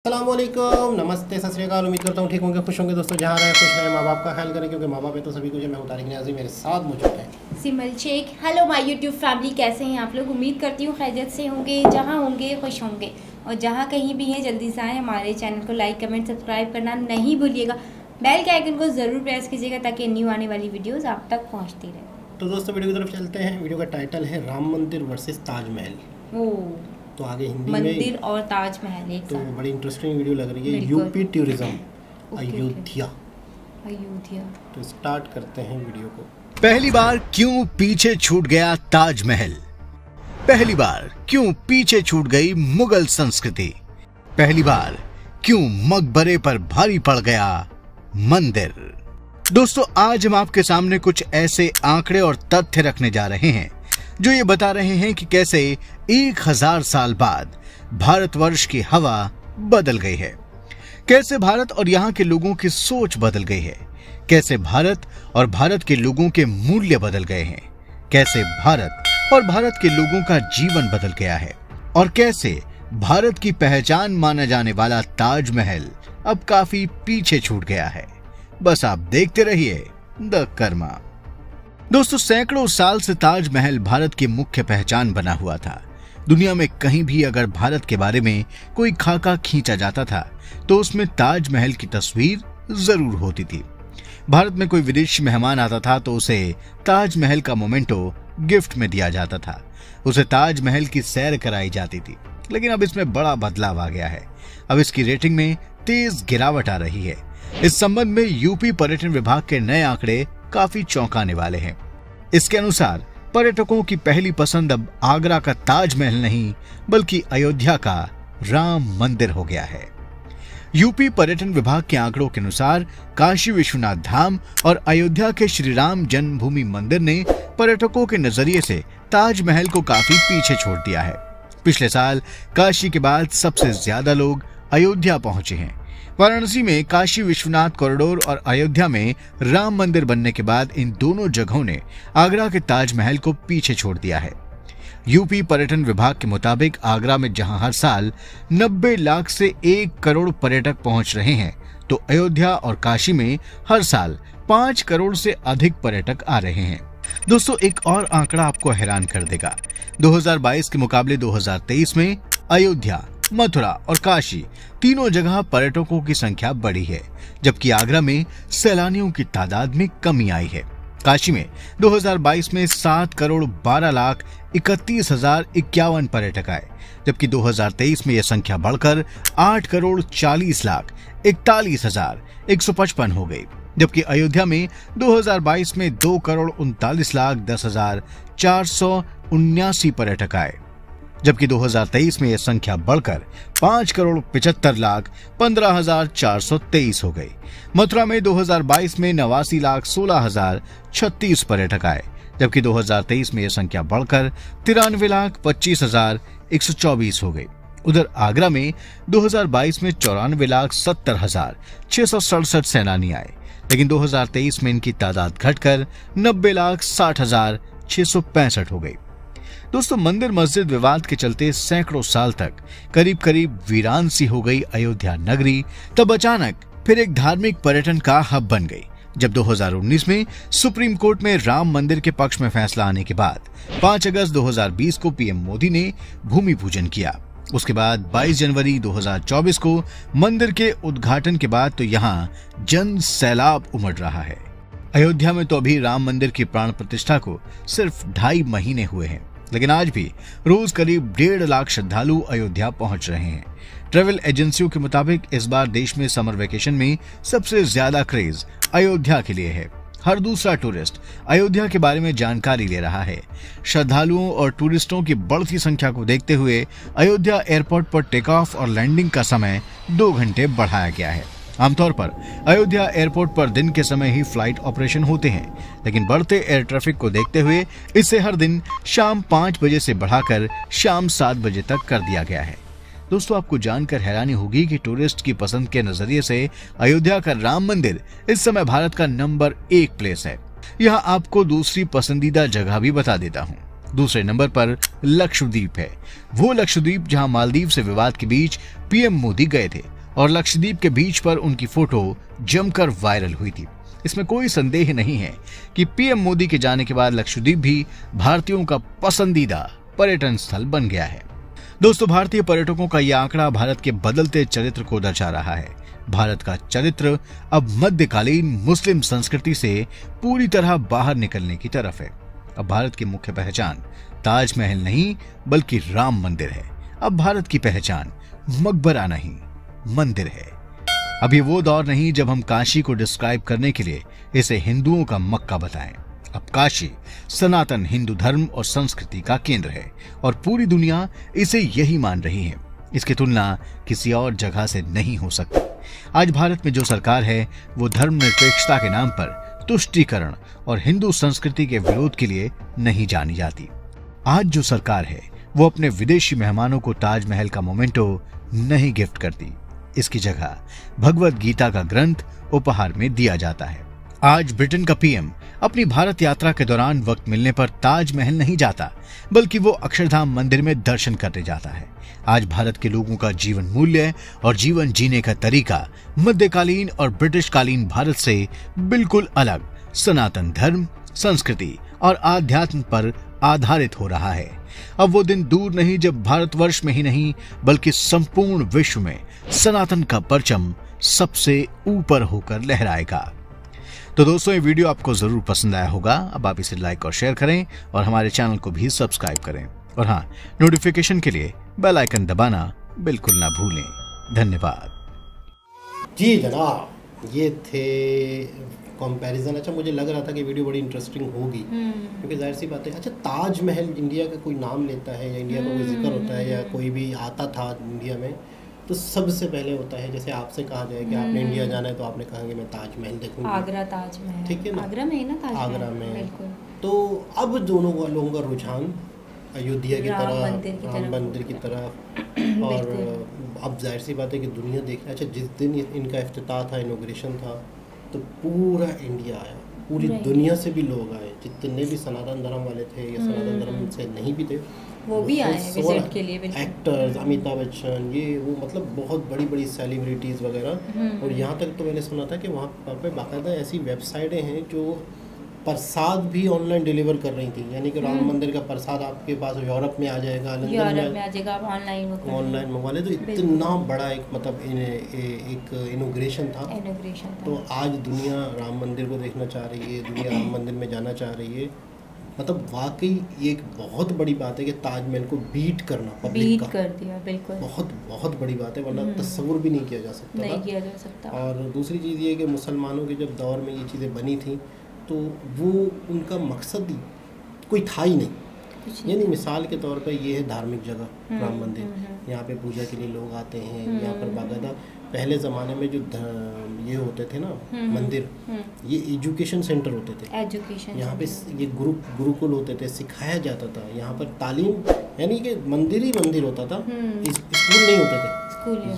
अस्सलामुअलैकुम, नमस्ते, सत श्री अकाल। उम्मीद करता हूँ ठीक होंगे, खुश होंगे। दोस्तों जहाँ रहे खुश रहे, माँ बाप का ख्याल करें क्योंकि माँ बाप है तो सभी कुछ है। मैं हूँ तारिक नियाज़ी, मेरे साथ मौजूद है Simal Shaikh. Hello my YouTube family, कैसे हैं आप लोग? उम्मीद करती हूँ खैरियत से होंगे, जहाँ होंगे खुश होंगे। और जहाँ कहीं भी हैं जल्दी से आए, हमारे चैनल को लाइक कमेंट सब्सक्राइब करना नहीं भूलिएगा। बेल के आइकन को ज़रूर प्रेस कीजिएगा ताकि न्यू आने वाली वीडियोज़ आप तक पहुँचती रहे। तो दोस्तों वीडियो की तरफ चलते हैं। वीडियो का टाइटल है राम मंदिर वर्सेस ताजमहल। तो आगे हिंदी मंदिर और ताजमहल एक तो साथ। बड़ी इंटरेस्टिंग वीडियो लग रही है। UP tourism Ayodhya. तो स्टार्ट करते हैं वीडियो को। पहली बार क्यों पीछे छूट गया ताजमहल? पहली बार क्यों पीछे छूट गई मुगल संस्कृति? पहली बार क्यों मकबरे पर भारी पड़ गया मंदिर? दोस्तों, आज हम आपके सामने कुछ ऐसे आंकड़े और तथ्य रखने जा रहे हैं जो ये बता रहे हैं कि कैसे 1000 साल बाद भारतवर्ष की हवा बदल गई है, कैसे भारत और यहाँ के लोगों की सोच बदल गई है, कैसे भारत और भारत के लोगों के मूल्य बदल गए हैं, कैसे भारत और भारत के लोगों का जीवन बदल गया है, और कैसे भारत की पहचान माना जाने वाला ताजमहल अब काफी पीछे छूट गया है। बस आप देखते रहिए द कर्मा। दोस्तों, सैकड़ों साल से ताजमहल भारत की मुख्य पहचान बना हुआ था। दुनिया में कहीं भी अगर भारत के बारे में कोई खाका खींचा जाता था तो उसमें ताजमहल की तस्वीर जरूर होती थी। भारत में कोई विदेशी मेहमान आता था तो उसे ताजमहल का मोमेंटो गिफ्ट में दिया जाता था, उसे ताजमहल की सैर कराई जाती थी। लेकिन अब इसमें बड़ा बदलाव आ गया है। अब इसकी रेटिंग में तेज गिरावट आ रही है। इस संबंध में यूपी पर्यटन विभाग के नए आंकड़े काफी चौंकाने वाले हैं। इसके अनुसार पर्यटकों की पहली पसंद अब आगरा का ताजमहल नहीं बल्कि अयोध्या का राम मंदिर हो गया है। यूपी पर्यटन विभाग के आंकड़ों के अनुसार काशी विश्वनाथ धाम और अयोध्या के श्री राम जन्मभूमि मंदिर ने पर्यटकों के नजरिए से ताजमहल को काफी पीछे छोड़ दिया है। पिछले साल काशी के बाद सबसे ज्यादा लोग अयोध्या पहुंचे हैं। वाराणसी में काशी विश्वनाथ कॉरिडोर और अयोध्या में राम मंदिर बनने के बाद इन दोनों जगहों ने आगरा के ताजमहल को पीछे छोड़ दिया है। यूपी पर्यटन विभाग के मुताबिक आगरा में जहां हर साल 90 लाख से 1 करोड़ पर्यटक पहुंच रहे हैं, तो अयोध्या और काशी में हर साल 5 करोड़ से अधिक पर्यटक आ रहे हैं। दोस्तों, एक और आंकड़ा आपको हैरान कर देगा। 2022 के मुकाबले 2023 में अयोध्या, मथुरा और काशी तीनों जगह पर्यटकों की संख्या बढ़ी है, जबकि आगरा में सैलानियों की तादाद में कमी आई है। काशी में 2022 में 7 करोड़ 12 लाख 31,051 पर्यटक आए, जबकि 2023 में यह संख्या बढ़कर 8 करोड़ 40 लाख 41,155 हो गई। जबकि अयोध्या में 2022 में 2 करोड़ 39 लाख 10,479 पर्यटक आए, जबकि 2023 में यह संख्या बढ़कर 5 करोड़ 75 लाख 15,423 हो गई। मथुरा में 2022 में 89 लाख 16,036 पर्यटक आए, जबकि 2023 में यह संख्या बढ़कर 93 लाख 25,124 हो गई। उधर आगरा में 2022 में 94 लाख 70,667 सैलानी आए, लेकिन 2023 में इनकी तादाद घटकर 90 लाख 60,665 हो गई। दोस्तों, मंदिर मस्जिद विवाद के चलते सैकड़ों साल तक करीब करीब वीरान सी हो गई अयोध्या नगरी तब अचानक फिर एक धार्मिक पर्यटन का हब बन गई, जब 2019 में सुप्रीम कोर्ट में राम मंदिर के पक्ष में फैसला आने के बाद 5 अगस्त 2020 को पीएम मोदी ने भूमि पूजन किया। उसके बाद 22 जनवरी 2024 को मंदिर के उद्घाटन के बाद तो यहाँ जन सैलाब उमड़ रहा है। अयोध्या में तो अभी राम मंदिर की प्राण प्रतिष्ठा को सिर्फ 2.5 महीने हुए हैं, लेकिन आज भी रोज करीब 1.5 लाख श्रद्धालु अयोध्या पहुंच रहे हैं। ट्रैवल एजेंसियों के मुताबिक इस बार देश में समर वेकेशन में सबसे ज्यादा क्रेज अयोध्या के लिए है। हर दूसरा टूरिस्ट अयोध्या के बारे में जानकारी ले रहा है। श्रद्धालुओं और टूरिस्टों की बढ़ती संख्या को देखते हुए अयोध्या एयरपोर्ट पर टेक ऑफ और लैंडिंग का समय 2 घंटे बढ़ाया गया है। आमतौर पर अयोध्या एयरपोर्ट पर दिन के समय ही फ्लाइट ऑपरेशन होते हैं, लेकिन बढ़ते एयर ट्रैफिक को देखते हुए इसे हर दिन शाम 5 बजे से बढ़ाकर शाम 7 बजे तक कर दिया गया है। दोस्तों, आपको जानकर हैरानी होगी कि टूरिस्ट की पसंद के नजरिए से अयोध्या का राम मंदिर इस समय भारत का नंबर 1 प्लेस है। यहाँ आपको दूसरी पसंदीदा जगह भी बता देता हूँ। दूसरे नंबर पर लक्षद्वीप है, वो लक्षद्वीप जहां मालदीव से विवाद के बीच पीएम मोदी गए थे और लक्षद्वीप के बीच पर उनकी फोटो जमकर वायरल हुई थी। इसमें कोई संदेह नहीं है कि पीएम मोदी के जाने के बाद लक्षद्वीप भी भारतीयों का पसंदीदा पर्यटन स्थल बन गया है। दोस्तों, भारतीय पर्यटकों का यह आंकड़ा भारत के बदलते चरित्र को दर्शा रहा है। भारत का चरित्र अब मध्यकालीन मुस्लिम संस्कृति से पूरी तरह बाहर निकलने की तरफ है। अब भारत की मुख्य पहचान ताजमहल नहीं बल्कि राम मंदिर है। अब भारत की पहचान मकबरा नहीं, मंदिर है। अब ये वो दौर नहीं जब हम काशी को डिस्क्राइब करने के लिए इसे हिंदुओं का मक्का बताएं। अब काशी सनातन हिंदू धर्म और संस्कृति का केंद्र है और पूरी दुनिया इसे यही मान रही है। इसकी तुलना किसी और जगह से नहीं हो सकती। आज भारत में जो सरकार है वो धर्मनिरपेक्षता के नाम पर तुष्टीकरण और हिंदू संस्कृति के विरोध के लिए नहीं जानी जाती। आज जो सरकार है वो अपने विदेशी मेहमानों को ताजमहल का मोमेंटो नहीं गिफ्ट करती। इसकी जगह भगवत गीता का ग्रंथ उपहार में दिया जाता है। आज ब्रिटेन का पीएम अपनी भारत यात्रा के दौरान वक्त मिलने पर ताजमहल नहीं जाता बल्कि वो अक्षरधाम मंदिर में दर्शन करने जाता है। आज भारत के लोगों का जीवन मूल्य और जीवन जीने का तरीका मध्यकालीन और ब्रिटिशकालीन भारत से बिल्कुल अलग सनातन धर्म, संस्कृति और आध्यात्म पर आधारित हो रहा है। अब वो दिन दूर नहीं जब भारतवर्ष में ही नहीं बल्कि संपूर्ण विश्व में सनातन का परचम सबसे ऊपर होकर लहराएगा। तो दोस्तों, ये वीडियो आपको जरूर पसंद आया होगा। अब आप इसे लाइक और शेयर करें और हमारे चैनल को भी सब्सक्राइब करें और हाँ, नोटिफिकेशन के लिए बेल आइकन दबाना बिल्कुल ना भूलें। धन्यवाद। जी जनाब, ये थे कंपैरिजन। अच्छा, मुझे लग रहा था कि वीडियो बड़ी इंटरेस्टिंग होगी क्योंकि जाहिर सी बात है। अच्छा, ताजमहल इंडिया का कोई नाम लेता है या इंडिया का कोई जिक्र होता है या कोई भी आता था इंडिया में तो सबसे पहले होता है, जैसे आपसे कहा जाए कि आपने इंडिया जाना है तो आपने कहा कि मैं ताजमहल देखूंगी। आगरा ताजमहल, ठीक है ना, आगरा में है ना ताजमहल, आगरा में। बिल्कुल। तो अब दोनों लोगों का रुझान अयोध्या की राम तरफ, राम मंदिर की तरफ और अब जाहिर सी बात है कि दुनिया देख रहा है। अच्छा, जिस दिन इनका इफ्तिताह था, इनॉग्रेशन था, तो पूरा इंडिया आया, पूरी दुनिया से भी लोग आए, जितने भी सनातन धर्म वाले थे या सनातन धर्म से नहीं भी थे वो भी आए विजिट के लिए। एक्टर्स, अमिताभ बच्चन, ये वो, मतलब बहुत बड़ी बड़ी सेलिब्रिटीज़ वगैरह। और यहाँ तक तो मैंने सुना था कि वहाँ पे बाकायदा ऐसी वेबसाइटें हैं जो प्रसाद भी ऑनलाइन डिलीवर कर रही थी, यानी कि राम मंदिर का प्रसाद आपके पास यूरोप में आ जाएगा, लंदन में आ जाएगा, आप ऑनलाइन मंगवा ले। तो इतना बड़ा एक मतलब एक इनॉग्रेशन था। तो आज दुनिया राम मंदिर को देखना चाह रही है, दुनिया राम मंदिर में जाना चाह रही है। मतलब वाकई ये एक बहुत बड़ी बात है कि ताजमहल को बीट करना, पब्लिक का कर दिया, बिल्कुल बहुत बड़ी बात है, वरना तस्वुर भी नहीं किया जा सकता। और दूसरी चीज़ ये कि मुसलमानों के जब दौर में ये चीज़ें बनी थी तो वो उनका मकसद ही कोई था ही नहीं। यानी मिसाल के तौर पर ये है धार्मिक जगह राम मंदिर, यहाँ पे पूजा के लिए लोग आते हैं। यहाँ पर बाकायदा पहले ज़माने में जो ये होते थे ना मंदिर, ये एजुकेशन सेंटर होते थे। यहाँ पे ये गुरुकुल होते थे, सिखाया जाता था। यहाँ पर तालीम, यानी कि मंदिर ही मंदिर होता था, स्कूल नहीं होते थे,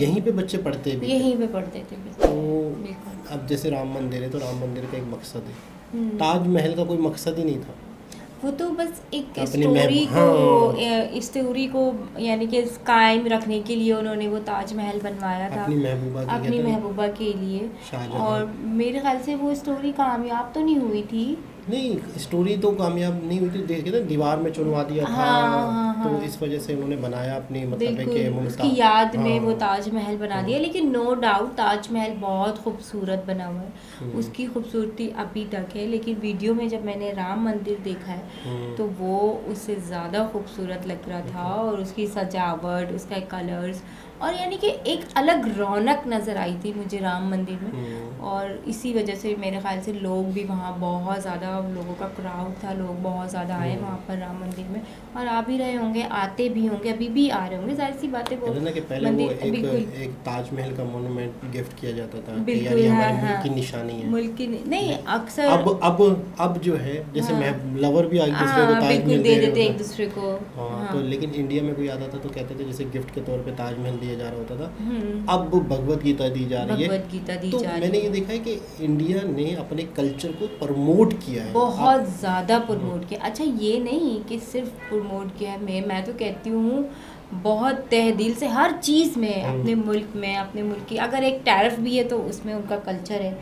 यहीं पे बच्चे पढ़ते थे। तो अब जैसे राम मंदिर है तो राम मंदिर का एक मकसद है, ताजमहल का कोई मकसद ही नहीं था। वो तो बस एक स्टोरी को यानी कि कायम रखने के लिए उन्होंने वो ताजमहल बनवाया था अपनी महबूबा के लिए। और मेरे ख्याल से वो स्टोरी कामयाब तो नहीं हुई थी। नहीं, स्टोरी तो कामयाब नहीं हुई थी, देखे ना दीवार में चुनवा दिया था। तो इस वजह से उन्होंने बनाया अपनी मतलब है कि उसकी याद में वो ताजमहल बना दिया। लेकिन नो डाउट ताजमहल बहुत खूबसूरत बना हुआ है, उसकी खूबसूरती अभी तक है। लेकिन वीडियो में जब मैंने राम मंदिर देखा है तो वो उससे ज़्यादा खूबसूरत लग रहा था और उसकी सजावट, उसका कलर्स और यानी कि एक अलग रौनक नज़र आई थी मुझे राम मंदिर में। और इसी वजह से मेरे ख्याल से लोग भी वहाँ बहुत ज़्यादा, लोगों का क्राउड था, लोग बहुत ज़्यादा आए वहाँ पर राम मंदिर में और आ भी रहे होंगे, आते भी होंगे, अभी भी आ रहे होंगे। जाहिर सी बात है वो कि पहले वो एक ताजमहल का मोनुमेंट गिफ्ट किया जाता था, बिल्कुल मुल्क की निशानी है, मुल्क की नहीं अक्सर। अब जो है जैसे लवर भी एक दूसरे को ताजमहल दे देते एक दूसरे को। तो लेकिन इंडिया में कोई आता था तो कहते थे जैसे गिफ्ट के तौर पे ताजमहल दिया दिया जा रहा होता था, अब भगवत गीता दी जा रही है। भगवत गीता दी तो जा रही मैंने है। ये देखा है कि इंडिया ने अपने कल्चर को प्रमोट किया है, बहुत ज़्यादा प्रमोट किया। अच्छा ये नहीं कि सिर्फ प्रमोट किया है, मैं तो कहती हूँ बहुत तहे दिल से हर चीज़ में, अपने मुल्क में, अपने मुल्क की अगर एक टैरिफ भी है तो उसमें उनका कल्चर है,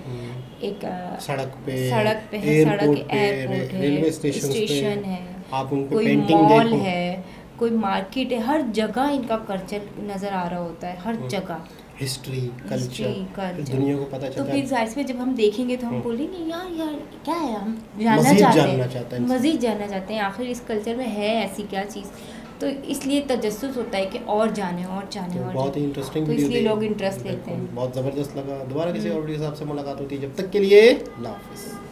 एक सड़क पे है, सड़क एयरपोर्ट है, रेलवे स्टेशन है, आप उनको कोई पेंटिंग मॉल देखो, है, कोई मार्केट है, हर जगह इनका कल्चर नज़र आ रहा होता है, हर जगह हिस्ट्री कल्चर दुनिया को पता चलता है। तो फिर जाहिर सी जब हम देखेंगे तो हम बोलेंगे यार क्या है, हम जानना चाहते हैं, मज़ीद जानना चाहते हैं आखिर इस कल्चर में है ऐसी क्या चीज़। तो इसलिए तजस्सुस होता है कि और जाने और बहुत ही इंटरेस्टिंग, तो इसलिए लोग इंटरेस्ट लेते हैं। बहुत ज़बरदस्त लगा। दोबारा किसी और वीडियो के साथ से मुलाकात होती है, जब तक के लिए अल्लाह हाफ़िज़।